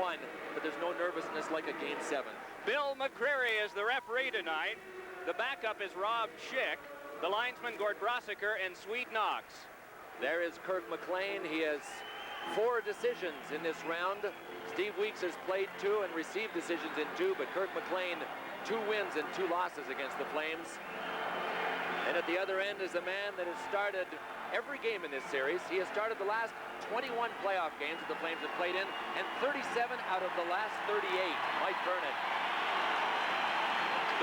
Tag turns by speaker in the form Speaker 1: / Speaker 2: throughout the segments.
Speaker 1: 1, but there's no nervousness like a Game 7.
Speaker 2: Bill McCreary is the referee tonight. The backup is Rob Schick. The linesman Gord Brossiker and Swede Knox.
Speaker 1: There is Kirk McLean. He has 4 decisions in this round. Steve Weeks has played 2 and received decisions in 2, but Kirk McLean 2 wins and 2 losses against the Flames. And at the other end is the man that has started every game in this series. He has started the last 21 playoff games that the Flames have played in, and 37 out of the last 38. Mike Vernon.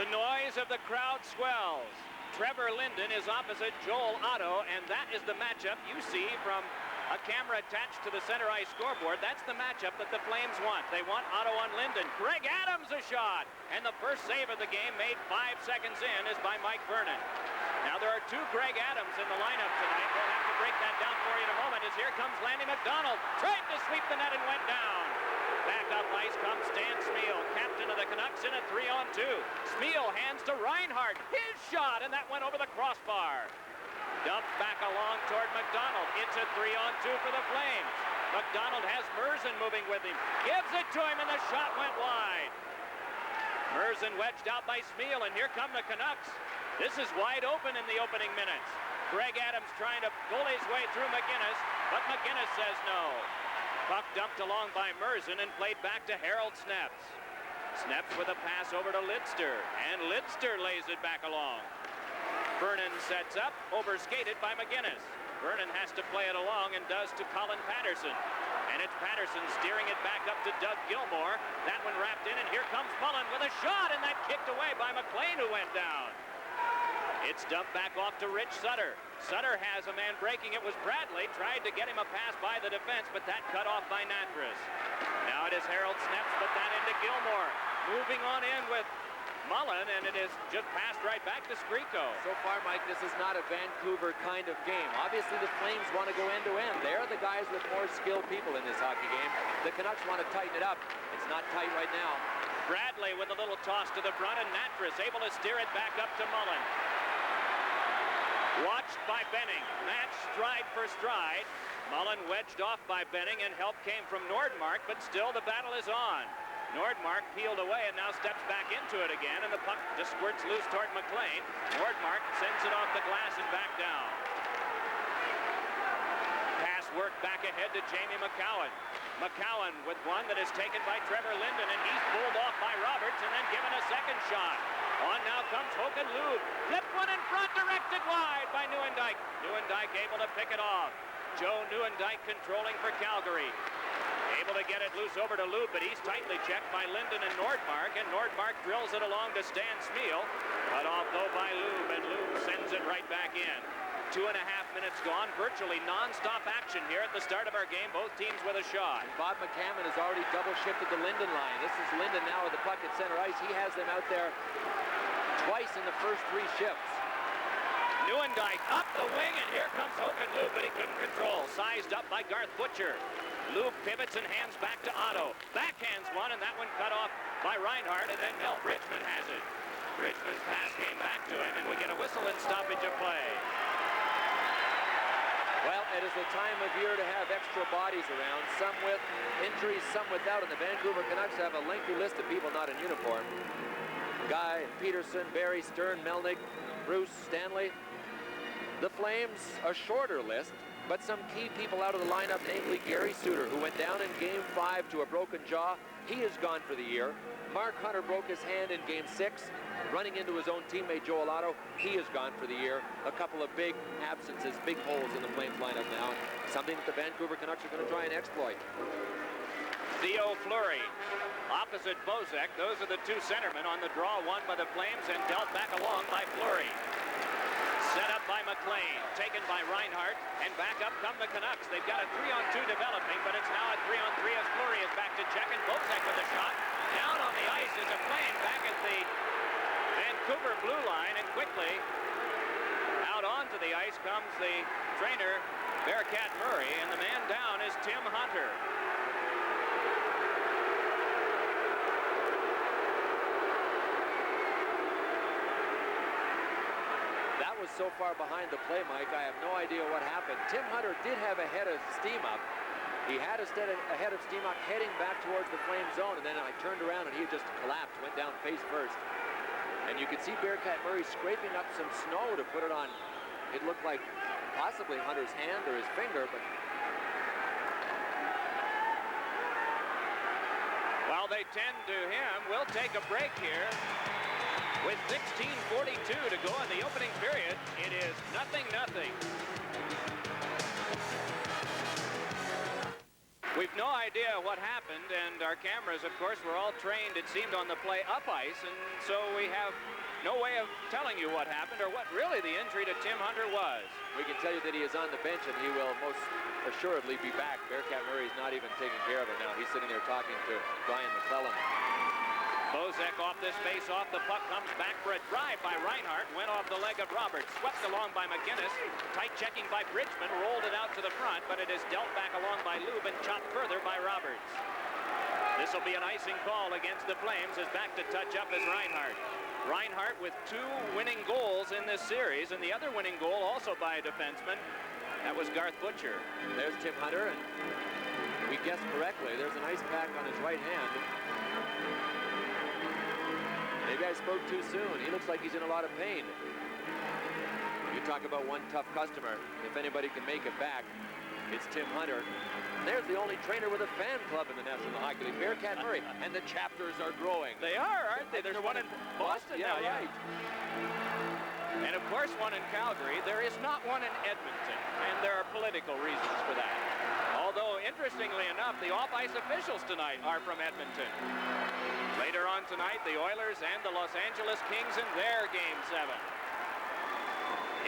Speaker 2: The noise of the crowd swells. Trevor Linden is opposite Joel Otto, and that is the matchup you see from a camera attached to the center ice scoreboard. That's the matchup that the Flames want. They want Otto on Linden. Greg Adams a shot, and the first save of the game made 5 seconds in is by Mike Vernon. Now there are 2 Greg Adams in the lineup tonight. We'll have to break that down for you in a moment, as here comes Lanny McDonald. Tried to sweep the net and went down. Back up ice comes Stan Smythe, captain of the Canucks, in a 3-on-2. Smythe hands to Reinhardt. His shot, and that went over the crossbar. Dumped back along toward McDonald. It's a 3-on-2 for the Flames. McDonald has Merzen moving with him. Gives it to him, and the shot went wide. Merzen wedged out by Smythe, and here come the Canucks. This is wide open in the opening minutes. Greg Adams trying to pull his way through McInnes, but McInnes says no. Puck dumped along by Merzen and played back to Harold Sneps. Sneps with a pass over to Lidster, and Lidster lays it back along. Vernon sets up, overskated by McInnes. Vernon has to play it along and does to Colin Patterson. And it's Patterson steering it back up to Doug Gilmour. That one wrapped in, and here comes Mullen with a shot, and that kicked away by McLean, who went down. It's dumped back off to Rich Sutter. Sutter has a man breaking. It was Bradley. Tried to get him a pass by the defense, but that cut off by Natras. Now it is Harold Sneps, but that into Gilmour. Moving on in with Mullen, and it is just passed right back to Skriko.
Speaker 1: So far, Mike, this is not a Vancouver kind of game. Obviously, the Flames want to go end to end. They're the guys with more skilled people in this hockey game. The Canucks want to tighten it up. It's not tight right now.
Speaker 2: Bradley with a little toss to the front, and Natras able to steer it back up to Mullen. Watched by Benning. Match stride for stride. Mullen wedged off by Benning, and help came from Nordmark, but still the battle is on. Nordmark peeled away and now steps back into it again, and the puck just squirts loose toward McLean. Nordmark sends it off the glass and back down. Pass work back ahead to Jamie McCowan. McCowan with one that is taken by Trevor Linden, and he's pulled off by Roberts and then given a second shot. On now comes Håkan Loob. Flipped one in front, directed wide by Nieuwendyk. Nieuwendyk able to pick it off. Joe Nieuwendyk controlling for Calgary. Able to get it loose over to Loob, but he's tightly checked by Linden and Nordmark, and Nordmark drills it along to Stan Smythe. Cut off though by Loob, and Loob sends it right back in. 2.5 minutes gone, virtually non-stop action here at the start of our game. Both teams with a shot.
Speaker 1: And Bob McCammon has already double-shifted the Linden line. This is Linden now with the puck at center ice. He has them out there twice in the first 3 shifts.
Speaker 2: Nieuwendyk up the wing, and here comes Håkan Loob, but he couldn't control. Sized up by Garth Butcher. Loob pivots and hands back to Otto. Backhands one, and that one cut off by Reinhardt, and then Mel Richmond has it. Richmond's pass came back to him, and we get a whistle and stoppage of play.
Speaker 1: Well, it is the time of year to have extra bodies around, some with injuries, some without, and the Vancouver Canucks have a lengthy list of people not in uniform. Guy, Peterson, Barry, Stern, Melnick, Bruce, Stanley. The Flames, a shorter list, but some key people out of the lineup, namely Gary Suter, who went down in Game 5 to a broken jaw. He is gone for the year. Mark Hunter broke his hand in Game 6, running into his own teammate Joel Otto. He is gone for the year. A couple of big absences, big holes in the Flames lineup now. Something that the Vancouver Canucks are going to try and exploit.
Speaker 2: Theo Fleury, opposite Bozek. Those are the 2 centermen on the draw, won by the Flames and dealt back along by Fleury. Set up by McLean, taken by Reinhardt, and back up come the Canucks. They've got a 3-on-2 developing, but it's now a 3-on-3 as Fleury is back to check, and Bozek with a shot. Down on the ice is a plane back at the Vancouver blue line, and quickly out onto the ice comes the trainer, Bearcat Murray, and the man down is Tim Hunter.
Speaker 1: So far behind the play, Mike, I have no idea what happened. Tim Hunter did have a head of steam up, He had us ahead of Steamock heading back towards the Flame zone, and then I turned around and he just collapsed, went down face first. And you could see Bearcat Murray scraping up some snow to put it on. It looked like possibly Hunter's hand or his finger, but
Speaker 2: while they tend to him, we'll take a break here. With 16:42 to go in the opening period, it is 0-0. We've no idea what happened, and our cameras, of course, were all trained, it seemed, on the play up ice, and so we have no way of telling you what happened or what really the injury to Tim Hunter was.
Speaker 1: We can tell you that he is on the bench, and he will most assuredly be back. Bearcat Murray's not even taking care of him now. He's sitting there talking to Brian McClellan.
Speaker 2: Bozek off this face-off. The puck comes back for a drive by Reinhardt. Went off the leg of Roberts. Swept along by MacInnis. Tight checking by Bridgman. Rolled it out to the front, but it is dealt back along by Lube and chopped further by Roberts. This will be an icing call against the Flames as back to touch up is Reinhardt. Reinhardt with 2 winning goals in this series, and the other winning goal also by a defenseman. That was Garth Butcher.
Speaker 1: There's Tim Hunter, and we guessed correctly. There's an ice pack on his right hand. Maybe I spoke too soon. He looks like he's in a lot of pain. You talk about one tough customer. If anybody can make it back, it's Tim Hunter. There's the only trainer with a fan club in the National Hockey League, Bearcat Murray, and the chapters are growing.
Speaker 2: They are, aren't they? There's one in Boston now.
Speaker 1: Yeah, right.
Speaker 2: And of course one in Calgary. There is not one in Edmonton, and there are political reasons for that. Although, interestingly enough, the off-ice officials tonight are from Edmonton. Later on tonight, the Oilers and the Los Angeles Kings in their Game 7.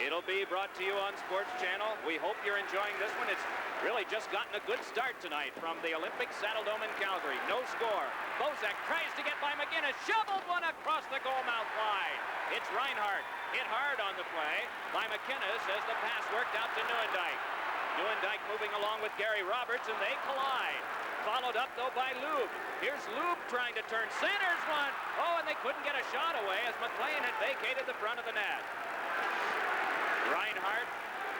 Speaker 2: It'll be brought to you on Sports Channel. We hope you're enjoying this one. It's really just gotten a good start tonight from the Olympic Saddledome in Calgary. No score. Bozak tries to get by MacInnis. Shoveled one across the goal mouth wide. It's Reinhardt. Hit hard on the play by MacInnis as the pass worked out to Nieuwendyk. Nieuwendyk moving along with Gary Roberts, and they collide. Followed up, though, by Lube. Here's Lube trying to turn. Centers one. Oh, and they couldn't get a shot away as McLean had vacated the front of the net. Reinhardt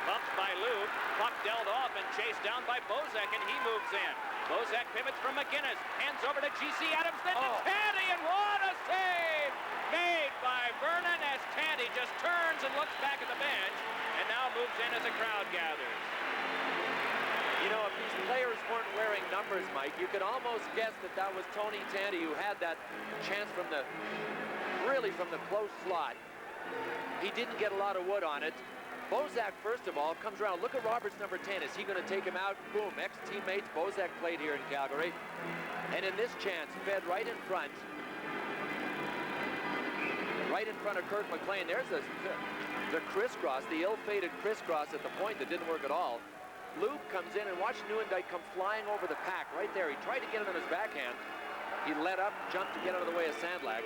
Speaker 2: bumped by Lube. Puck dealt off and chased down by Bozak, and he moves in. Bozak pivots from MacInnis. Hands over to G.C. Adams, then to Tandy, and what a save made by Vernon as Tandy just turns and looks back at the bench and now moves in as a crowd gathers.
Speaker 1: You know, if these players weren't wearing numbers, Mike, you could almost guess that that was Tony Tandy who had that chance from the close slot. He didn't get a lot of wood on it. Bozak, first of all, comes around. Look at Roberts, number 10. Is he going to take him out? Boom, ex-teammates. Bozak played here in Calgary. And in this chance, fed right in front of Kirk McLean. There's the crisscross, the ill-fated crisscross at the point that didn't work at all. Lube comes in and watch Nieuwendyk come flying over the pack right there. He tried to get him in his backhand. He let up, jumped to get out of the way of Sandlag.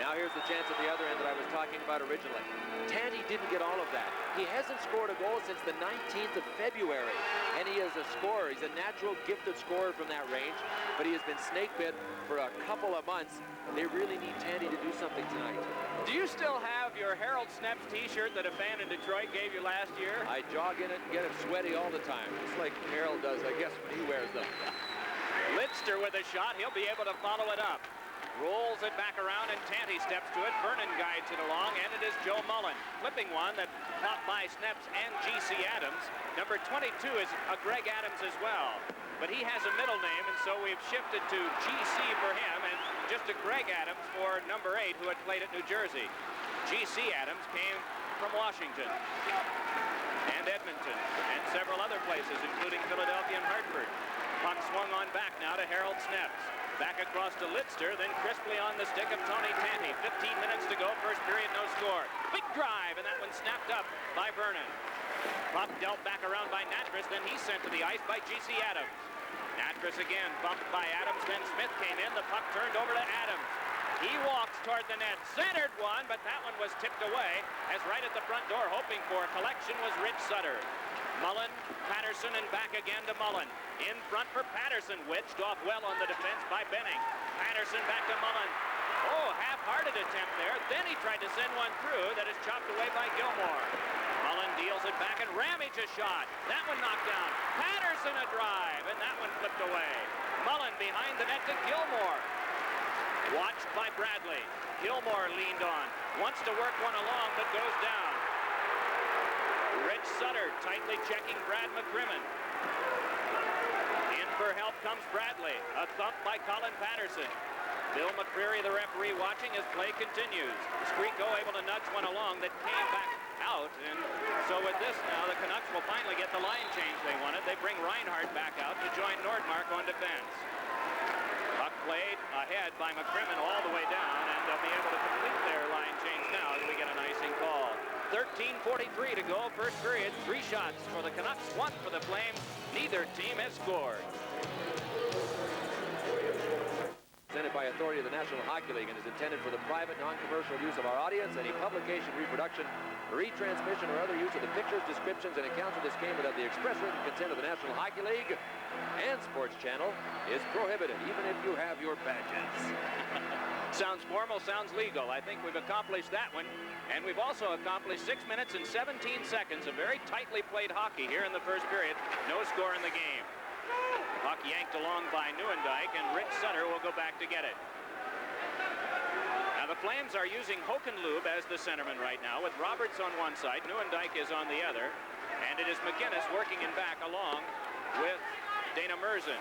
Speaker 1: Now here's the chance at the other end that I was talking about originally. Tandy didn't get all of that. He hasn't scored a goal since the 19th of February. And he is a scorer. He's a natural gifted scorer from that range. But he has been snake bit for a couple of months. And they really need Tandy to do something tonight.
Speaker 2: Do you still have your Harold Sneps t-shirt that a fan in Detroit gave you last year?
Speaker 1: I jog in it and get it sweaty all the time, just like Harold does, I guess, when he wears them.
Speaker 2: Lidster with a shot. He'll be able to follow it up. Rolls it back around, and Tanty steps to it. Vernon guides it along, and it is Joe Mullen. Flipping one that caught by Sneps and G.C. Adams. Number 22 is a Greg Adams as well. But he has a middle name, and so we've shifted to G.C. for him, and just a Greg Adams for number 8, who had played at New Jersey. G.C. Adams came from Washington and Edmonton and several other places, including Philadelphia and Hartford. Puck swung on back now to Harold Sneps. Back across to Lidster, then crisply on the stick of Tony Tanty. 15 minutes to go, first period, no score. Big drive, and that one snapped up by Vernon. Puck dealt back around by Natras, then he's sent to the ice by G.C. Adams. Natras again bumped by Adams, then Smythe came in. The puck turned over to Adams. He walks toward the net, centered one, but that one was tipped away as right at the front door, hoping for a collection, was Rich Sutter. Mullen, Patterson, and back again to Mullen. In front for Patterson, wedged off well on the defense by Benning. Patterson back to Mullen. Oh, half-hearted attempt there. Then he tried to send one through that is chopped away by Gilmore. Mullen deals it back, and Ramage a shot. That one knocked down. Patterson a drive, and that one flipped away. Mullen behind the net to Gilmore. Watched by Bradley. Gilmore leaned on. Wants to work one along, but goes down. Rich Sutter tightly checking Brad McCrimmon. In for help comes Bradley. A thump by Colin Patterson. Bill McCreary, the referee, watching as play continues. Skriko able to nudge one along that came back out. And so with this now, the Canucks will finally get the line change they wanted. They bring Reinhardt back out to join Nordmark on defense. Puck played ahead by McCrimmon all the way down, and they'll be able to complete their line change now as we get an icing call. 13:43 to go, first period. 3 shots for the Canucks, 1 for the Flames. Neither team has scored.
Speaker 1: Presented by authority of the National Hockey League and is intended for the private, non-commercial use of our audience. Any publication, reproduction, retransmission, or other use of the pictures, descriptions, and accounts of this game without the express written consent of the National Hockey League and Sports Channel is prohibited, even if you have your badges.
Speaker 2: Sounds formal, sounds legal. I think we've accomplished that one. And we've also accomplished 6 minutes and 17 seconds of very tightly played hockey here in the first period. No score in the game. Puck yanked along by Nieuwendyk, and Rich Sutter will go back to get it. Now the Flames are using Hokenlube as the centerman right now, with Roberts on one side, Nieuwendyk is on the other, and it is MacInnis working in back along with Dana Merzen.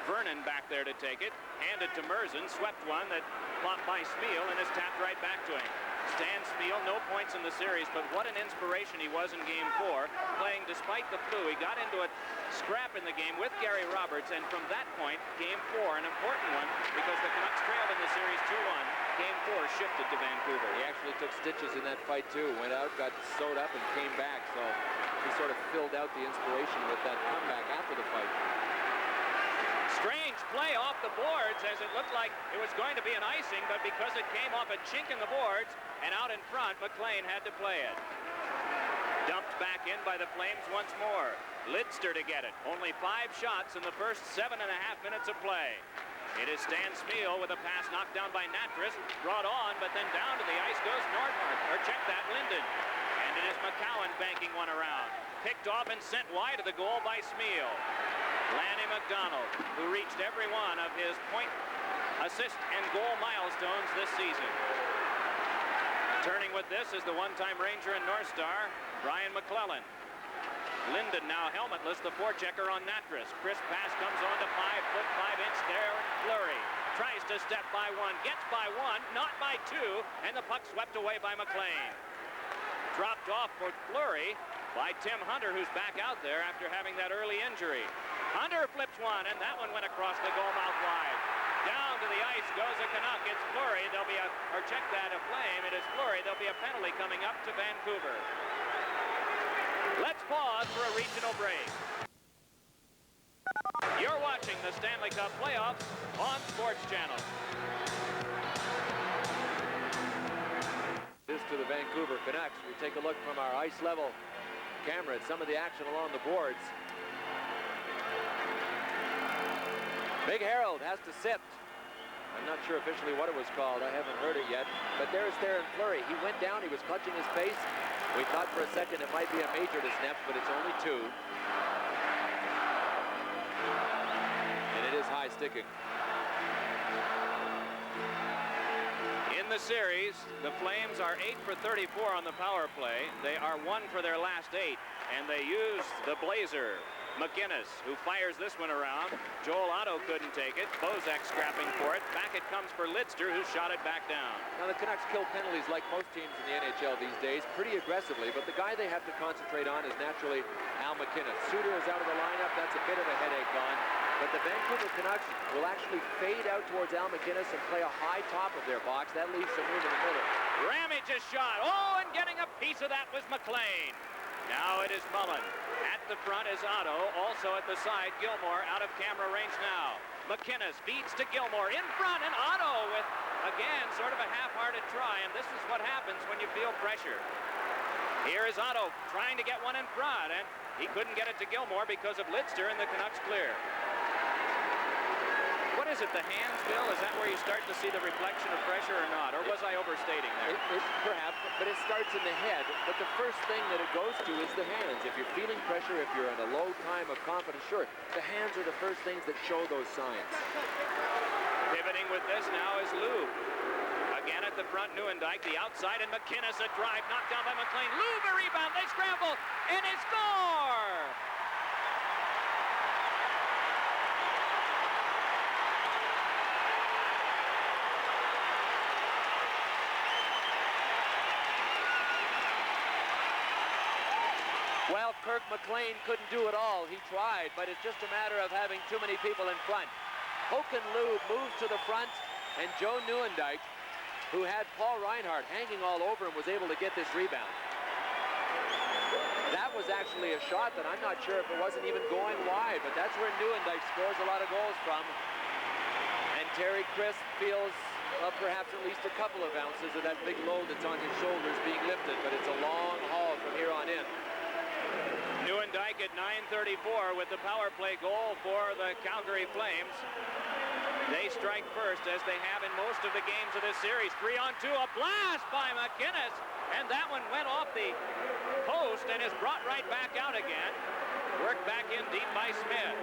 Speaker 2: Vernon back there to take it, handed to Merzen, swept one that popped by Smythe and is tapped right back to him. Stan Smythe, no points in the series, but what an inspiration he was in Game 4, playing despite the flu. He got into a scrap in the game with Gary Roberts, and from that point, Game 4, an important one, because the Canucks trailed in the series 2-1. Game 4 shifted to Vancouver.
Speaker 1: He actually took stitches in that fight, too. Went out, got sewed up, and came back, so he sort of filled out the inspiration with that comeback after the fight.
Speaker 2: Strange play off the boards as it looked like it was going to be an icing, but because it came off a chink in the boards and out in front, McLean had to play it. Dumped back in by the Flames once more. Lidster to get it. Only 5 shots in the first 7.5 minutes of play. It is Stan Smythe with a pass knocked down by Natras, brought on, but then down to the ice goes Nordmark, or check that, Linden. And it is McCowan banking one around. Picked off and sent wide of the goal by Smythe. Lanny McDonald, who reached every one of his point, assist, and goal milestones this season. Turning with this is the one-time Ranger and North Star, Brian McClellan. Linden now helmetless, the forechecker on Natras. Crisp pass comes on to 5 foot 5 inch there. Fleury tries to step by one, gets by one, not by two, and the puck swept away by McLean. Dropped off for Fleury by Tim Hunter, who's back out there after having that early injury. Hunter flips one, and that one went across the goal mouth wide. Down to the ice goes a Canuck. It's Fleury. There'll be a Flame. It is Fleury. There'll be a penalty coming up to Vancouver. Let's pause for a regional break. You're watching the Stanley Cup playoffs on Sports Channel.
Speaker 1: This to the Vancouver Canucks. We take a look from our ice level camera at some of the action along the boards. Big Harold has to sit. I'm not sure officially what it was called. I haven't heard it yet. But there's Theron Fleury. He went down. He was clutching his face. We thought for a second it might be a major to Snaps, but it's only 2. And it is high sticking.
Speaker 2: In the series, the Flames are 8 for 34 on the power play. They are 1 for their last 8, and they use the Blazer. MacInnis, who fires this one around. Joel Otto couldn't take it. Bozak scrapping for it. Back it comes for Lidster, who shot it back down.
Speaker 1: Now the Canucks kill penalties like most teams in the NHL these days pretty aggressively, but the guy they have to concentrate on is naturally Al MacInnis. Suter is out of the lineup. That's a bit of a headache on. But the Vancouver Canucks will actually fade out towards Al MacInnis and play a high top of their box. That leaves some room in the middle.
Speaker 2: Ramage a shot. Oh, and getting a piece of that was McLean. Now it is Mullen. At the front is Otto. Also at the side, Gilmore out of camera range now. MacInnis feeds to Gilmore in front, and Otto with, again, sort of a half-hearted try, and this is what happens when you feel pressure. Here is Otto trying to get one in front, and he couldn't get it to Gilmore because of Lidster, and the Canucks clear. What is it, the hands, Bill? Is that where you start to see the reflection of pressure or not? Or was I overstating there?
Speaker 1: Perhaps, but it starts in the head. But the first thing that it goes to is the hands. If you're feeling pressure, if you're in a low time of confidence, sure, the hands are the first things that show those signs.
Speaker 2: Pivoting with this now is Lou. Again at the front, Nieuwendyk, the outside, and MacInnis a drive, knocked down by McLean. Lou, the rebound, they scramble, and they score!
Speaker 1: Well, Kirk McLean couldn't do it all. He tried, but it's just a matter of having too many people in front. Håkan Loob moves to the front, and Joe Nieuwendyk, who had Paul Reinhardt hanging all over him, was able to get this rebound. That was actually a shot that I'm not sure if it wasn't even going wide, but that's where Nieuwendyk scores a lot of goals from. And Terry Crisp feels perhaps at least a couple of ounces of that big load that's on his shoulders being lifted, but it's a long haul from here on in.
Speaker 2: Nieuwendyk at 9:34 with the power play goal for the Calgary Flames. They strike first, as they have in most of the games of this series. 3-on-2, a blast by MacInnis, and that one went off the post and is brought right back out again. Worked back in deep by Smythe.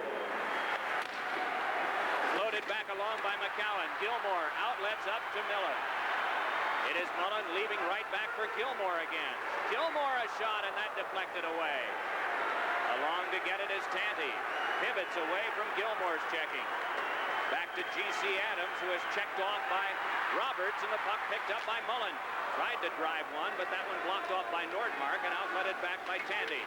Speaker 2: Floated back along by McCowan. Gilmore outlets up to Miller. It is Mullen leaving right back for Gilmore again. Gilmore a shot, and that deflected away. Along to get it is Tanti. Pivots away from Gilmore's checking. Back to G.C. Adams, who is checked off by Roberts, and the puck picked up by Mullen. Tried to drive one, but that one blocked off by Nordmark and outletted back by Tanti.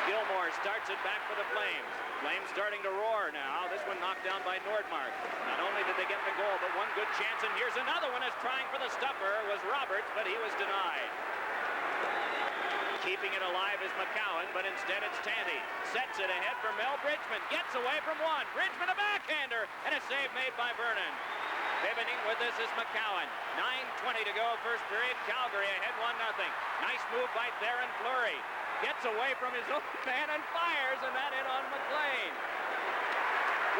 Speaker 2: Gilmore starts it back for the Flames. Flames starting to roar now. This one knocked down by Nordmark. Not only did they get the goal, but one good chance, and here's another one as trying for the stuffer was Roberts, but he was denied. Keeping it alive is McCowan, but instead it's Tanti. Sets it ahead for Mel Bridgman. Gets away from one. Bridgman a backhander, and a save made by Vernon. Pivoting with this is McCowan. 9:20 to go, first period. Calgary ahead 1-0. Nice move by Theron Fleury. Gets away from his own man and fires, and that in on McLean.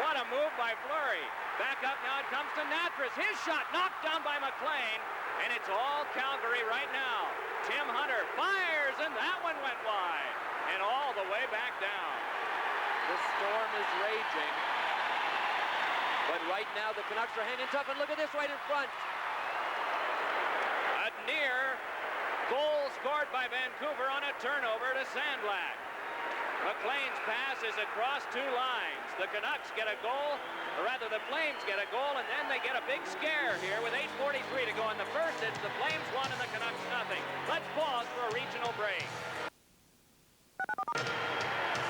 Speaker 2: What a move by Fleury. Back up now, it comes to Natras. His shot knocked down by McLean, and it's all Calgary right now. Tim Hunter fires, and that one went wide, and all the way back down.
Speaker 1: The storm is raging, but right now the Canucks are hanging tough, and look at this right in front.
Speaker 2: A near goal scored by Vancouver on a turnover to Sandblack. McLean's pass is across two lines. The Canucks get a goal, or rather the Flames get a goal, and then they get a big scare here with 8:43 to go in the first. It's the Flames 1 and the Canucks 0. Let's pause for a regional break.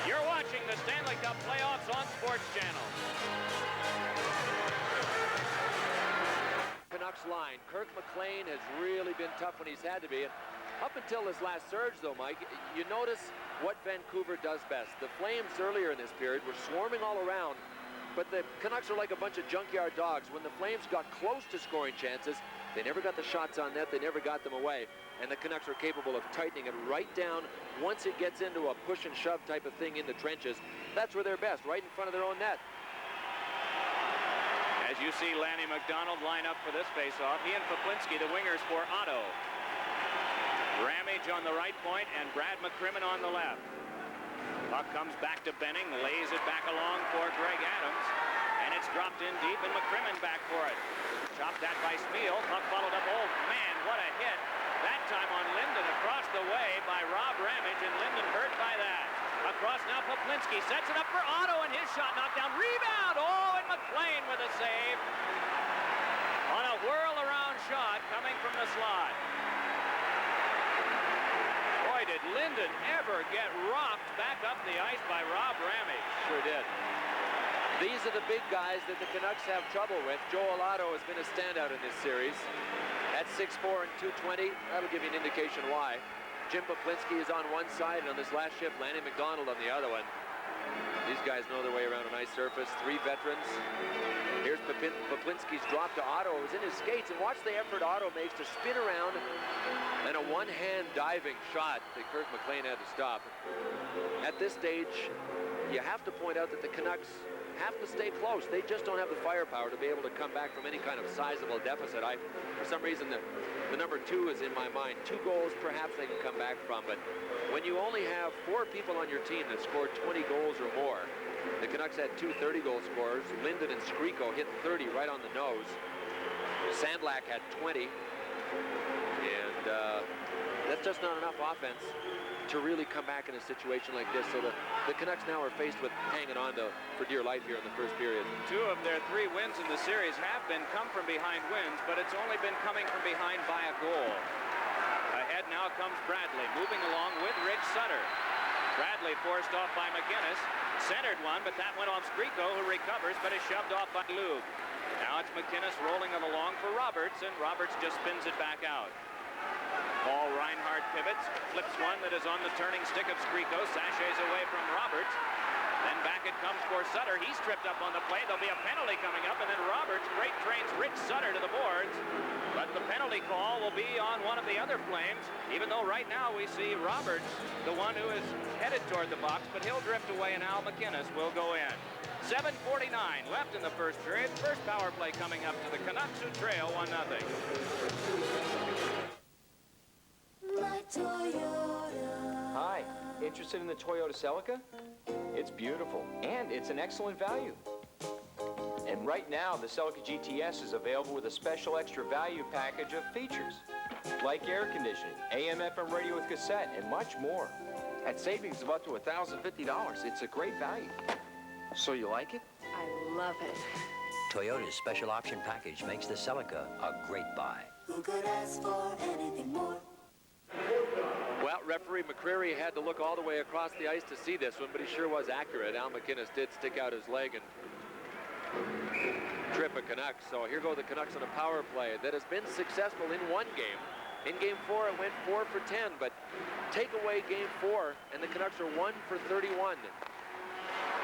Speaker 2: You're watching the Stanley Cup playoffs on Sports Channel.
Speaker 1: Canucks line. Kirk McLean has really been tough when he's had to be. Up until this last surge, though, Mike, you notice what Vancouver does best. The Flames earlier in this period were swarming all around, but the Canucks are like a bunch of junkyard dogs. When the Flames got close to scoring chances, they never got the shots on net, they never got them away, and the Canucks are capable of tightening it right down. Once it gets into a push and shove type of thing in the trenches, that's where they're best, right in front of their own net.
Speaker 2: As you see Lanny McDonald line up for this face-off, he and Poplinski, the wingers for Otto. Ramage on the right point and Brad McCrimmon on the left. Puck comes back to Benning, lays it back along for Greg Adams, and it's dropped in deep, and McCrimmon back for it. Chopped that by Spiel. Puck followed up. Oh man, what a hit! That time on Linden, across the way by Rob Ramage, and Linden hurt by that. Across now, Poplinski sets it up for Otto, and his shot knocked down. Rebound! Oh, and McLean with a save on a whirl-around shot coming from the slot. Boy, did Linden ever get rocked back up the ice by Rob Ramage.
Speaker 1: Sure did. These are the big guys that the Canucks have trouble with. Joel Otto has been a standout in this series. At 6'4" and 220, that'll give you an indication why. Jim Poplinski is on one side, and on this last shift, Lanny McDonald on the other one. These guys know their way around a nice surface. Three veterans. Here's Poplinski's drop to Otto. It was in his skates, and watch the effort Otto makes to spin around, and a one-hand diving shot that Kirk McLean had to stop. At this stage, you have to point out that the Canucks have to stay close. They just don't have the firepower to be able to come back from any kind of sizable deficit. For some reason, the number 2 is in my mind. 2 goals, perhaps they can come back from, but when you only have 4 people on your team that scored 20 goals or more, the Canucks had 2 30-goal scorers. Linden and Skriko hit 30 right on the nose. Sandlak had 20, and that's just not enough offense to really come back in a situation like this. So the Canucks now are faced with hanging on for dear life here in the first period.
Speaker 2: 2 of their 3 wins in the series have been come from behind wins, but it's only been coming from behind by a goal. Ahead now comes Bradley, moving along with Rich Sutter. Bradley forced off by MacInnis. Centered one, but that went off Skriko, who recovers, but is shoved off by Lug. Now it's MacInnis rolling it along for Roberts, and Roberts just spins it back out. Paul Reinhart pivots, flips one that is on the turning stick of Skriko, sachets away from Roberts. Then back it comes for Sutter. He's tripped up on the play. There'll be a penalty coming up, and then Roberts freight trains Rich Sutter to the boards. But the penalty call will be on one of the other Flames, even though right now we see Roberts, the one who is headed toward the box, but he'll drift away, and Al MacInnis will go in. 7:49 left in the first period. First power play coming up to the Canucks, who trail 1-0.
Speaker 3: My Toyota.
Speaker 4: Hi, interested in the Toyota Celica? It's beautiful, and it's an excellent value. And right now, the Celica GTS is available with a special extra value package of features, like air conditioning, AM/FM radio with cassette, and much more. At savings of up to $1,050, it's a great value. So you like it?
Speaker 5: I love it.
Speaker 6: Toyota's special option package makes the Celica a great buy.
Speaker 3: Who could ask for anything more?
Speaker 1: Well, referee McCreary had to look all the way across the ice to see this one, but he sure was accurate. Al MacInnis did stick out his leg and trip a Canuck. So here go the Canucks on a power play that has been successful in one game. In game 4, it went 4 for 10, but take away game 4, and the Canucks are 1 for 31.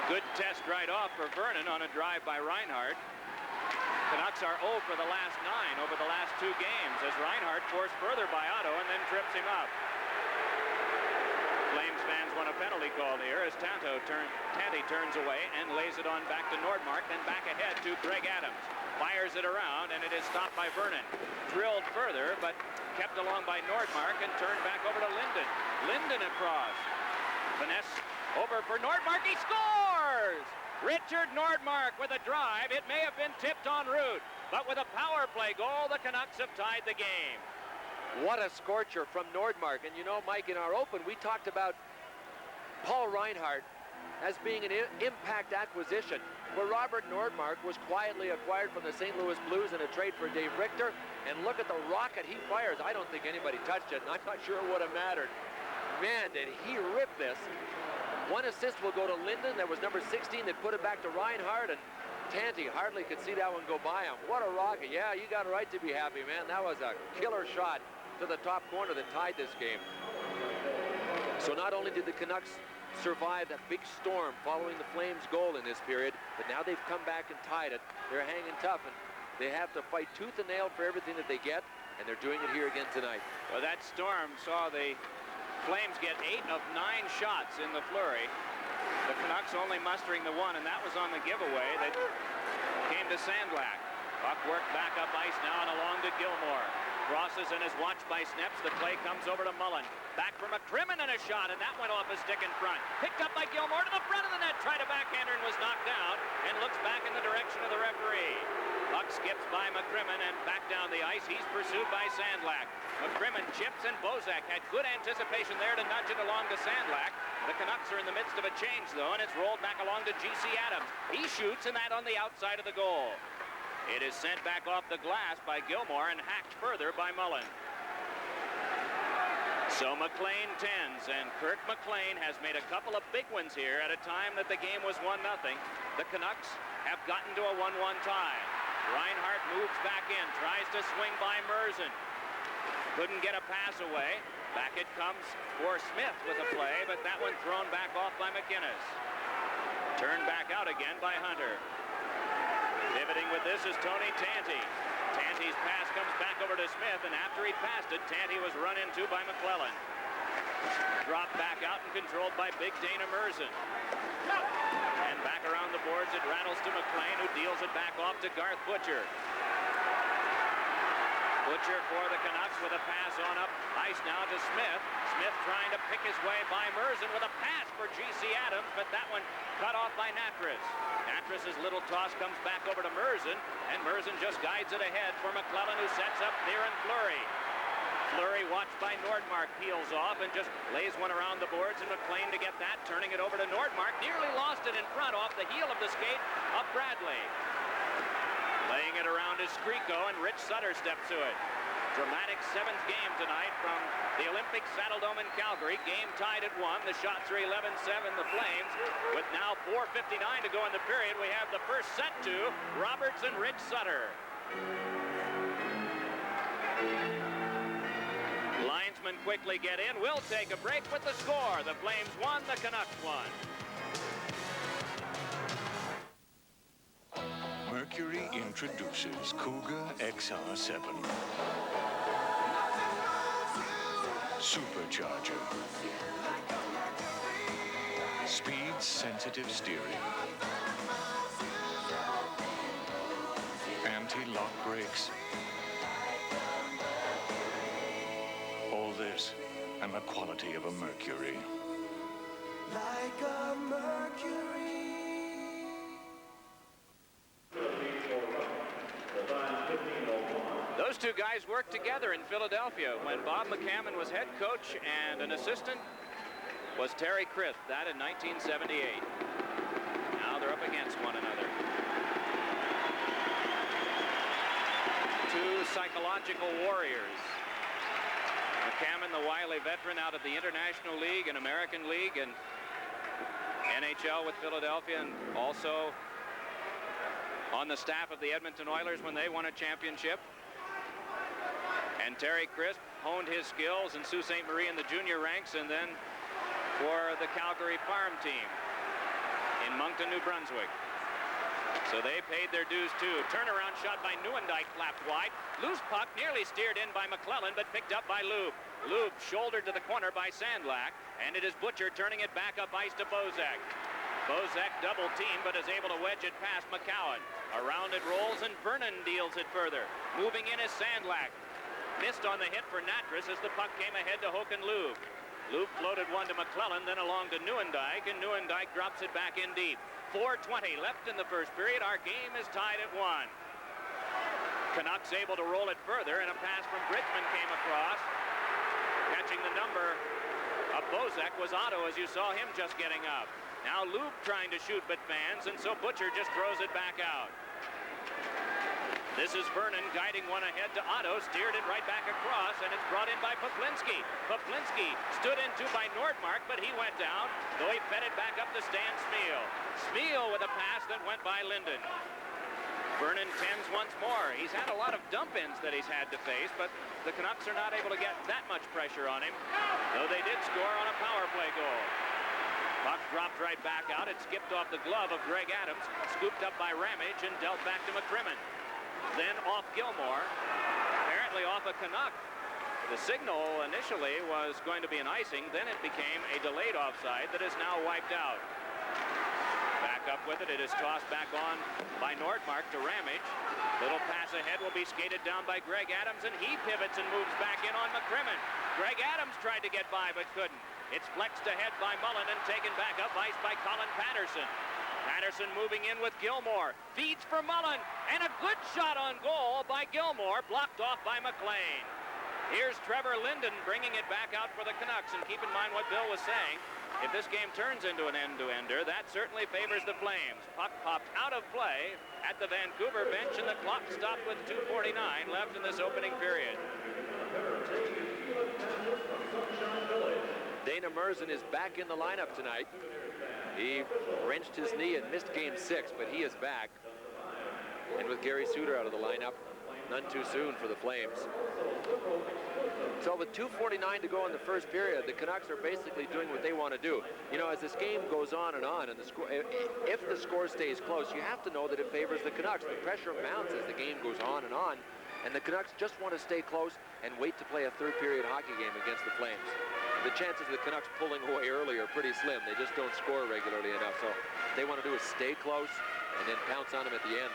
Speaker 2: Good test right off for Vernon on a drive by Reinhart. Canucks are 0 for the last 9 over the last 2 games as Reinhart forced further by Otto and then trips him up. Flames fans want a penalty call here as Tanti turns away and lays it on back to Nordmark, then back ahead to Greg Adams. Fires it around, and it is stopped by Vernon. Drilled further, but kept along by Nordmark and turned back over to Linden. Linden across. Finesse over for Nordmark. He scores! Richard Nordmark with a drive. It may have been tipped en route, but with a power play goal, the Canucks have tied the game.
Speaker 1: What a scorcher from Nordmark. And you know, Mike, in our open, we talked about Paul Reinhart as being an impact acquisition, where Robert Nordmark was quietly acquired from the St. Louis Blues in a trade for Dave Richter. And look at the rocket he fires. I don't think anybody touched it, and I'm not sure it would have mattered. Man, did he rip this. One assist will go to Linden. That was number 16 that put it back to Reinhart, and Tanti hardly could see that one go by him. What a rocket. Yeah, you got a right to be happy, man. That was a killer shot to the top corner that tied this game. So not only did the Canucks survive that big storm following the Flames' goal in this period, but now they've come back and tied it. They're hanging tough, and they have to fight tooth and nail for everything that they get, and they're doing it here again tonight.
Speaker 2: Well, that storm saw the Flames get 8 of 9 shots in the flurry. The Canucks only mustering the 1, and that was on the giveaway that came to Sandlak. Puck worked back up ice now and along to Gilmore. Crosses and is watched by Sneps. The play comes over to Mullen. Back from McCrimmon and a shot, and that went off a stick in front. Picked up by Gilmore to the front of the net. Tried a backhander and was knocked down and looks back in the direction of the referee. Puck skips by McCrimmon and back down the ice. He's pursued by Sandlak. McCrimmon chips, and Bozak had good anticipation there to nudge it along to Sandlak. The Canucks are in the midst of a change, though, and it's rolled back along to G.C. Adams. He shoots, and that on the outside of the goal. It is sent back off the glass by Gilmore and hacked further by Mullen. So McLean tends, and Kirk McLean has made a couple of big ones here at a time that the game was 1-0. The Canucks have gotten to a 1-1 tie. Reinhart moves back in, tries to swing by Merzen. Couldn't get a pass away. Back it comes for Smythe with a play, but that one thrown back off by MacInnis. Turned back out again by Hunter. Pivoting with this is Tony Tanti. Tanti's pass comes back over to Smythe, and after he passed it, Tanti was run into by McClellan. Dropped back out and controlled by Big Dana Merzen. And Back around the boards, it rattles to McLean, who deals it back off to Garth Butcher. Butcher for the Canucks with a pass on up ice now to Smythe. Smythe trying to pick his way by Murzin with a pass for G.C. Adams, but that one cut off by Natras. Natras' little toss comes back over to Murzin, and Murzin just guides it ahead for McClellan, who sets up Theoren Fleury. Fleury, watched by Nordmark, peels off and just lays one around the boards, and McLean to get that, turning it over to Nordmark. Nearly lost it in front off the heel of the skate of Bradley. Laying it around is Skriko, and Rich Sutter steps to it. Dramatic 7th game tonight from the Olympic Saddledome in Calgary. Game tied at 1. The shots are 11-7, the Flames. With now 4:59 to go in the period, we have the first set to Roberts and Rich Sutter. Linesmen quickly get in. We'll take a break with the score. The Flames won, the Canucks won.
Speaker 5: Mercury introduces Cougar XR7. Supercharger. Speed-sensitive steering. Anti-lock brakes. All this and the quality of a Mercury.
Speaker 3: Like a Mercury.
Speaker 2: Those two guys worked together in Philadelphia when Bob McCammon was head coach and an assistant was Terry Crisp, that in 1978. Now they're up against one another. Two psychological warriors. McCammon, the wily veteran out of the International League and American League and NHL with Philadelphia, and also on the staff of the Edmonton Oilers when they won a championship. And Terry Crisp honed his skills in Sault Ste. Marie in the junior ranks, and then for the Calgary farm team in Moncton, New Brunswick. So they paid their dues too. Turnaround shot by Nieuwendyk, flapped wide. Loose puck nearly steered in by McClellan, but picked up by Lube. Lube shouldered to the corner by Sandlak, and it is Butcher turning it back up ice to Bozak. Bozak double team, but is able to wedge it past McCowan. Around it rolls, and Vernon deals it further. Moving in is Sandlak. Missed on the hit for Natras as the puck came ahead to Håkan Lube. Lube floated one to McClellan, then along to Nieuwendyk, and Nieuwendyk drops it back in deep. 4:20 left in the first period. Our game is tied at 1. Canucks able to roll it further, and a pass from Bridgman came across. Catching the number of Bozak was Otto, as you saw him just getting up. Now Lube trying to shoot, but fans, and so Butcher just throws it back out. This is Vernon guiding one ahead to Otto, steered it right back across, and it's brought in by Poplinski. Poplinski stood into by Nordmark, but he went down, though he fed it back up to Stan Smyl. Smyl with a pass that went by Linden. Vernon tends once more. He's had a lot of dump-ins that he's had to face, but the Canucks are not able to get that much pressure on him, though they did score on a power play goal. Puck dropped right back out. It skipped off the glove of Greg Adams, scooped up by Ramage, and dealt back to McCrimmon. Then off Gilmore, apparently off a Canuck. The signal initially was going to be an icing, then it became a delayed offside that is now wiped out. Back up with it, it is tossed back on by Nordmark to Ramage. Little pass ahead will be skated down by Greg Adams, and he pivots and moves back in on McCrimmon. Greg Adams tried to get by but couldn't. It's flexed ahead by Mullen and taken back up ice by Colin Patterson. Patterson moving in with Gilmore. Feeds for Mullen. And a good shot on goal by Gilmore. Blocked off by McLean. Here's Trevor Linden bringing it back out for the Canucks. And keep in mind what Bill was saying. If this game turns into an end-to-ender, that certainly favors the Flames. Puck popped out of play at the Vancouver bench, and the clock stopped with 2:49 left in this opening period.
Speaker 1: Dana Murzin is back in the lineup tonight. He wrenched his knee and missed game 6, but he is back. And with Gary Suter out of the lineup, none too soon for the Flames. So with 2:49 to go in the first period, the Canucks are basically doing what they want to do. You know, as this game goes on, and the score, if the score stays close, you have to know that it favors the Canucks. The pressure mounts as the game goes on, and the Canucks just want to stay close and wait to play a third period hockey game against the Flames. The chances of the Canucks pulling away early are pretty slim. They just don't score regularly enough. So they want to do is stay close and then pounce on them at the end.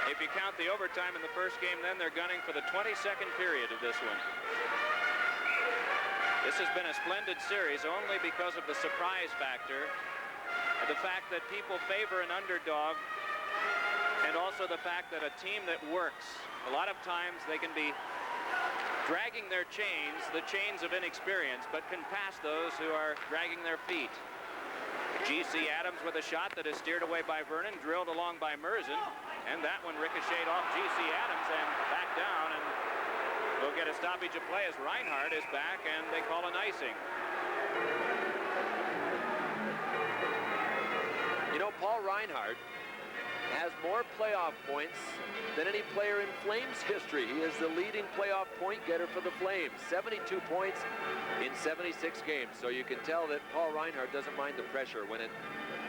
Speaker 2: If you count the overtime in the first game, then they're gunning for the 22nd period of this one. This has been a splendid series only because of the surprise factor, and the fact that people favor an underdog, and also the fact that a team that works, a lot of times they can be dragging their chains, the chains of inexperience, but can pass those who are dragging their feet. G.C. Adams with a shot that is steered away by Vernon, drilled along by Merzen, and that one ricocheted off G.C. Adams and back down, and we'll get a stoppage of play as Reinhardt is back, and they call an icing.
Speaker 1: You know, Paul Reinhardt has more playoff points than any player in Flames history. He is the leading playoff point getter for the Flames. 72 points in 76 games. So you can tell that Paul Reinhardt doesn't mind the pressure. When it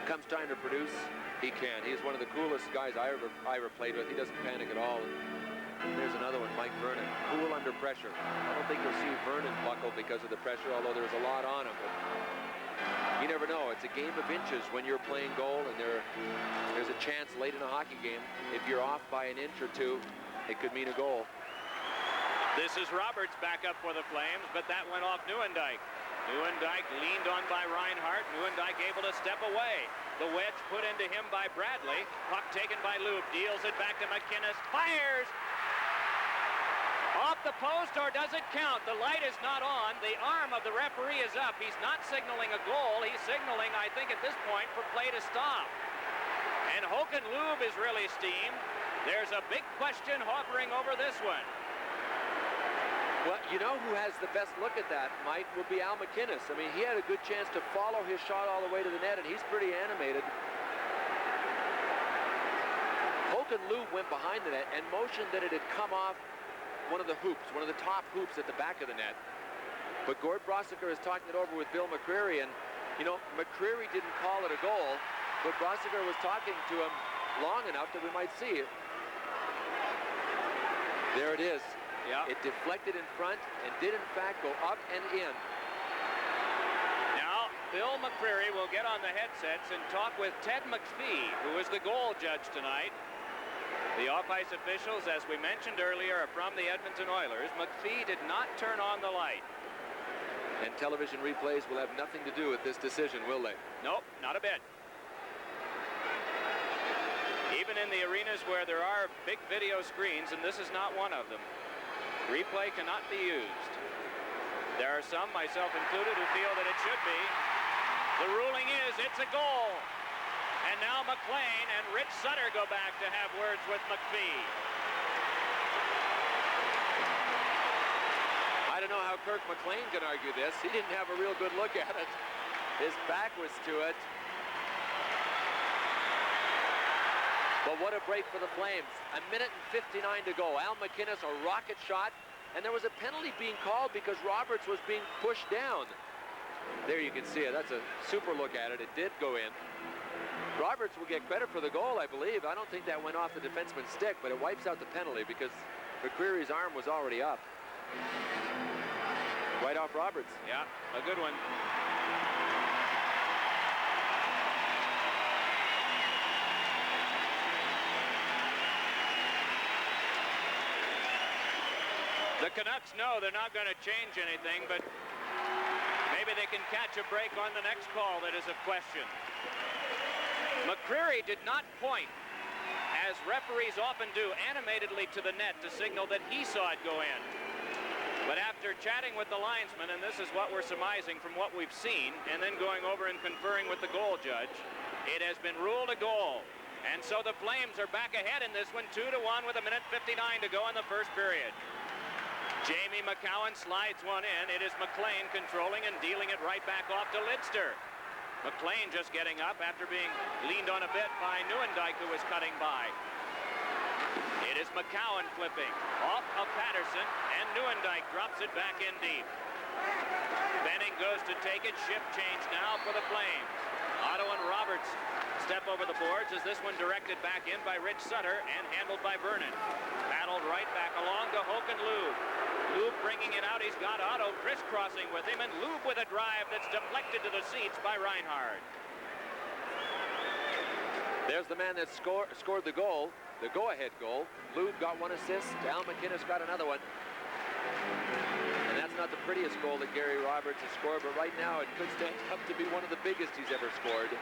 Speaker 1: comes time to produce, he can. He's one of the coolest guys I ever played with. He doesn't panic at all. And there's another one, Mike Vernon. Cool under pressure. I don't think you'll see Vernon buckle because of the pressure, although there's a lot on him. But you never know. It's a game of inches when you're playing goal, and there's a chance late in a hockey game, if you're off by an inch or two, it could mean a goal.
Speaker 2: This is Roberts back up for the Flames, but that went off Nieuwendyk. Nieuwendyk leaned on by Reinhardt. Nieuwendyk able to step away. The wedge put into him by Bradley. Puck taken by Lube. Deals it back to MacInnis. Fires! Off the post, or does it count? The light is not on. The arm of the referee is up. He's not signaling a goal. He's signaling, I think, at this point, for play to stop. And Håkan Lube is really steamed. There's a big question hovering over this one.
Speaker 1: Well, you know who has the best look at that, Mike, would be Al MacInnis. I mean, he had a good chance to follow his shot all the way to the net, and he's pretty animated. Håkan Lube went behind the net and motioned that it had come off one of the hoops, one of the top hoops at the back of the net. But Gord Brossiker is talking it over with Bill McCreary, and, you know, McCreary didn't call it a goal, but Brossiker was talking to him long enough that we might see it. There it is.
Speaker 2: Yep.
Speaker 1: It deflected in front and did, in fact, go up and in.
Speaker 2: Now, Bill McCreary will get on the headsets and talk with Ted McPhee, who is the goal judge tonight. The off-ice officials, as we mentioned earlier, are from the Edmonton Oilers. McPhee did not turn on the light.
Speaker 1: And television replays will have nothing to do with this decision, will they?
Speaker 2: Nope, not a bit. Even in the arenas where there are big video screens, and this is not one of them, replay cannot be used. There are some, myself included, who feel that it should be. The ruling is it's a goal. And now McLean and Rich Sutter go back to have words with McPhee.
Speaker 1: I don't know how Kirk McLean can argue this. He didn't have a real good look at it. His back was to it. But what a break for the Flames. A minute and 59 to go. Al MacInnis, a rocket shot. And there was a penalty being called because Roberts was being pushed down. There you can see it. That's a super look at it. It did go in. Roberts will get credit for the goal, I believe. I don't think that went off the defenseman's stick, but it wipes out the penalty because McCreary's arm was already up. Right off Roberts.
Speaker 2: Yeah, a good one. The Canucks know they're not going to change anything, but maybe they can catch a break on the next call that is of question. McCreary did not point, as referees often do, animatedly to the net to signal that he saw it go in. But after chatting with the linesman, and this is what we're surmising from what we've seen, and then going over and conferring with the goal judge, it has been ruled a goal. And so the Flames are back ahead in this one, 2-1 with a minute 59 to go in the first period. Jamie McCowan slides one in. It is McLean controlling and dealing it right back off to Lidster. McLean just getting up after being leaned on a bit by Nieuwendyk, who was cutting by. It is McCowan flipping off of Patterson, and Nieuwendyk drops it back in deep. Benning goes to take it. Shift change now for the Flames. Otto and Roberts step over the boards as this one directed back in by Rich Sutter and handled by Vernon. Battled right back along to Håkan Lube. Lube bringing it out. He's got Otto crisscrossing with him, and Lube with a drive that's deflected to the seats by Reinhardt.
Speaker 1: There's the man that scored the goal, the go-ahead goal. Lube got 1 assist. Al MacInnis got another one. And that's not the prettiest goal that Gary Roberts has scored, but right now it could stand up to be one of the biggest he's ever scored.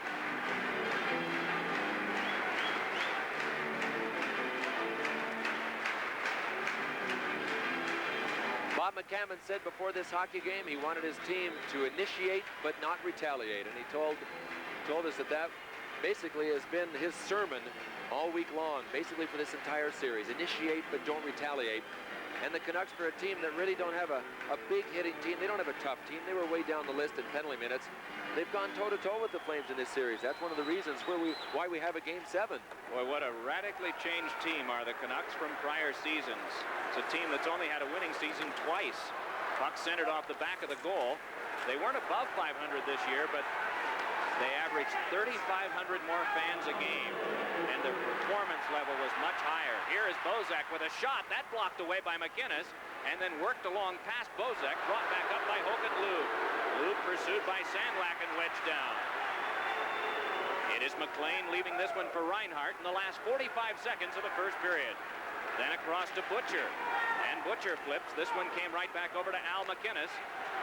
Speaker 1: Bob McCammon said before this hockey game he wanted his team to initiate but not retaliate, and he told us that basically has been his sermon all week long, basically for this entire series. Initiate but don't retaliate. And the Canucks, for a team that really don't have a big hitting team, they don't have a tough team. They were way down the list in penalty minutes. They've gone toe-to-toe with the Flames in this series. That's one of the reasons why we have a Game 7.
Speaker 2: Boy, what a radically changed team are the Canucks from prior seasons. It's a team that's only had a winning season twice. Puck centered off the back of the goal. They weren't above 500 this year, but they averaged 3,500 more fans a game, and their performance level was much higher. Here is Bozak with a shot. That blocked away by MacInnis, and then worked along past Bozak, brought back up by Håkan Lube. Lube pursued by Sandlak and wedged down. It is McLean leaving this one for Reinhart in the last 45 seconds of the first period. Then across to Butcher, and Butcher flips. This one came right back over to Al MacInnis.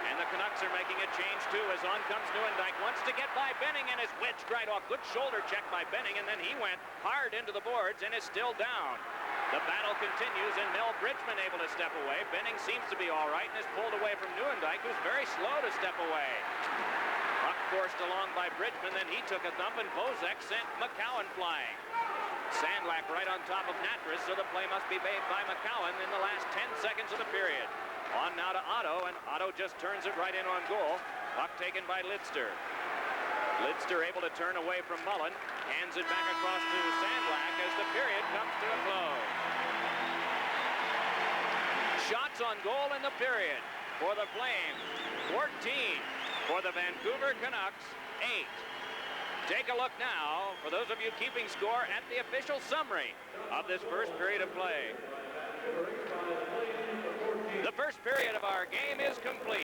Speaker 2: And the Canucks are making a change, too, as on comes Nieuwendyk. Wants to get by Benning and is wedged right off. Good shoulder check by Benning, and then he went hard into the boards and is still down. The battle continues, and Mel Bridgman able to step away. Benning seems to be all right and is pulled away from Nieuwendyk, who's very slow to step away. Puck forced along by Bridgman, then he took a thump, and Bozak sent McCowan flying. Sandlak right on top of Natras, so the play must be made by McCowan in the last 10 seconds of the period. On now to Otto, and Otto just turns it right in on goal. Puck taken by Lidster. Lidster able to turn away from Mullen. Hands it back across to Sandlak as the period comes to a close. Shots on goal in the period for the Flames. 14 for the Vancouver Canucks. 8. Take a look now, for those of you keeping score, at the official summary of this first period of play. The first period of our game is complete.